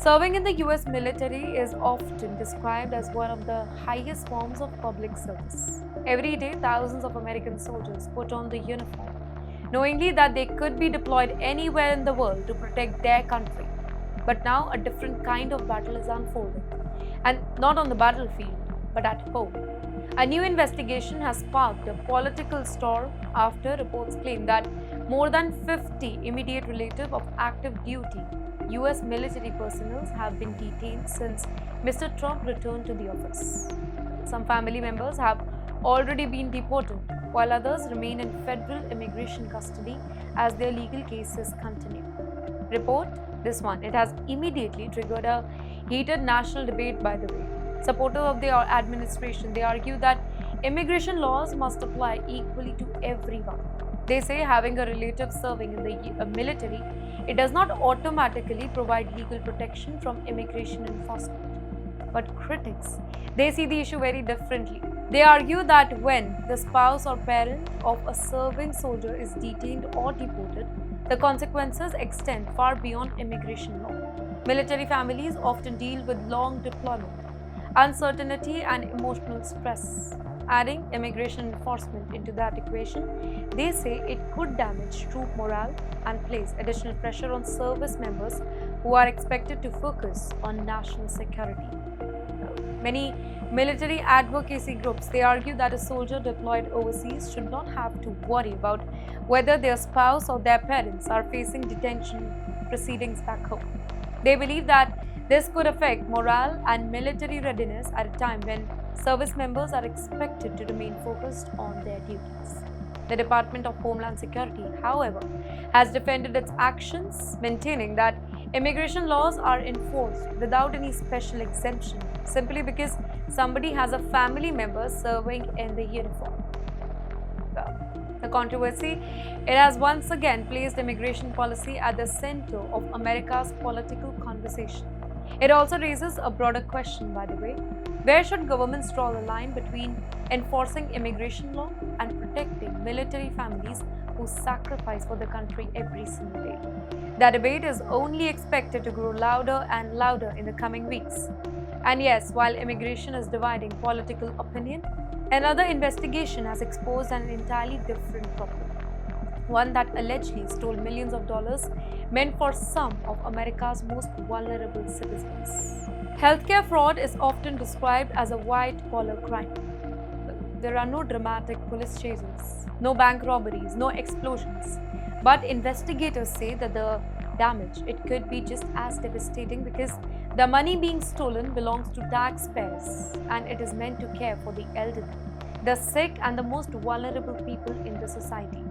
Serving in the US military is often described as one of the highest forms of public service. Every day, thousands of American soldiers put on the uniform, knowingly that they could be deployed anywhere in the world to protect their country. But now, a different kind of battle is unfolding, and not on the battlefield, but at home. A new investigation has sparked a political storm after reports claim that more than 50 immediate relatives of active duty US military personnel have been detained since Mr. Trump returned to the office. Some family members have already been deported, while others remain in federal immigration custody as their legal cases continue. Report this one. It has immediately triggered a heated national debate, by the way. Supporters of the administration, they argue that immigration laws must apply equally to everyone. They say having a relative serving in the military, it does not automatically provide legal protection from immigration enforcement. But critics, they see the issue very differently. They argue that when the spouse or parent of a serving soldier is detained or deported, the consequences extend far beyond immigration law. Military families often deal with long deployment, uncertainty, and emotional stress. Adding immigration enforcement into that equation, they say it could damage troop morale and place additional pressure on service members who are expected to focus on national security. Many military advocacy groups, they argue that a soldier deployed overseas should not have to worry about whether their spouse or their parents are facing detention proceedings back home. They believe that this could affect morale and military readiness at a time when service members are expected to remain focused on their duties. The Department of Homeland Security, however, has defended its actions, maintaining that immigration laws are enforced without any special exemption, simply because somebody has a family member serving in the uniform. The controversy, it has once again placed immigration policy at the center of America's political conversation. It also raises a broader question, by the way. Where should governments draw the line between enforcing immigration law and protecting military families who sacrifice for the country every single day? The debate is only expected to grow louder and louder in the coming weeks. And yes, while immigration is dividing political opinion, another investigation has exposed an entirely different problem. One that allegedly stole millions of dollars meant for some of America's most vulnerable citizens. Healthcare fraud is often described as a white-collar crime. There are no dramatic police chases, no bank robberies, no explosions. But investigators say that the damage, it could be just as devastating because the money being stolen belongs to taxpayers and it is meant to care for the elderly, the sick, and the most vulnerable people in the society.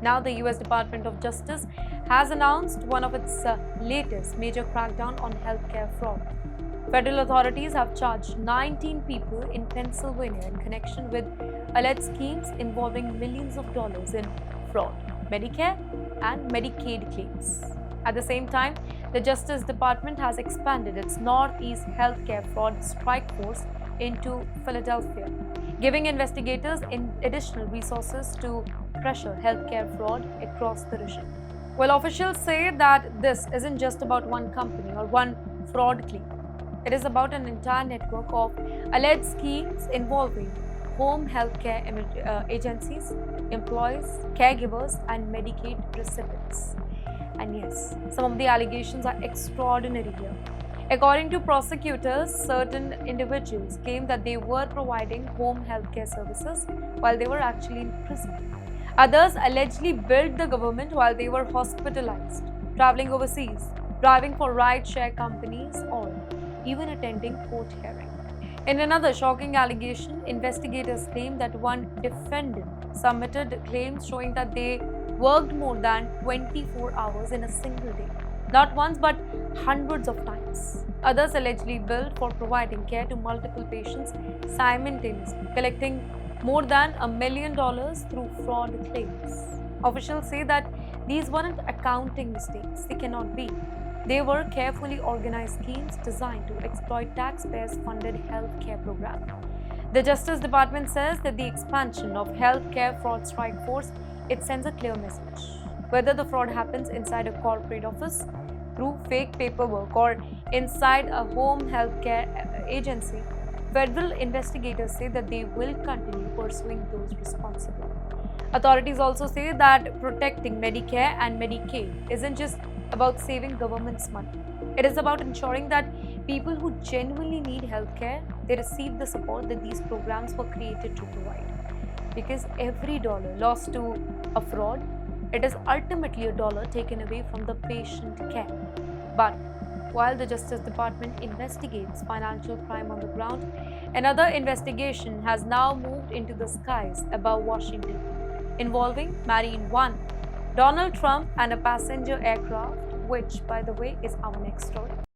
Now, the US Department of Justice has announced one of its latest major crackdown on healthcare fraud. Federal authorities have charged 19 people in Pennsylvania in connection with alleged schemes involving millions of dollars in fraud, Medicare, and Medicaid claims. At the same time, the Justice Department has expanded its Northeast Healthcare Fraud Strike Force into Philadelphia, giving investigators additional resources to pressure healthcare fraud across the region. Well, officials say that this isn't just about one company or one fraud claim. It is about an entire network of alleged schemes involving home healthcare agencies, employees, caregivers, and Medicaid recipients. And yes, some of the allegations are extraordinary here. According to prosecutors, certain individuals claim that they were providing home healthcare services while they were actually in prison. Others allegedly billed the government while they were hospitalized, traveling overseas, driving for ride-share companies, or even attending court hearing. In another shocking allegation, investigators claim that one defendant submitted claims showing that they worked more than 24 hours in a single day. Not once, but hundreds of times. Others allegedly billed for providing care to multiple patients simultaneously, collecting more than $1 million through fraud claims. Officials say that these weren't accounting mistakes. They cannot be. They were carefully organized schemes designed to exploit taxpayers-funded healthcare program. The Justice Department says that the expansion of healthcare fraud strike force, it sends a clear message. Whether the fraud happens inside a corporate office, through fake paperwork or inside a home healthcare agency, federal investigators say that they will continue pursuing those responsible. Authorities also say that protecting Medicare and Medicaid isn't just about saving government's money. It is about ensuring that people who genuinely need healthcare, they receive the support that these programs were created to provide. Because every dollar lost to a fraud, it is ultimately a dollar taken away from the patient care. But while the Justice Department investigates financial crime on the ground, another investigation has now moved into the skies above Washington, involving Marine One, Donald Trump, and a passenger aircraft, which, by the way, is our next story.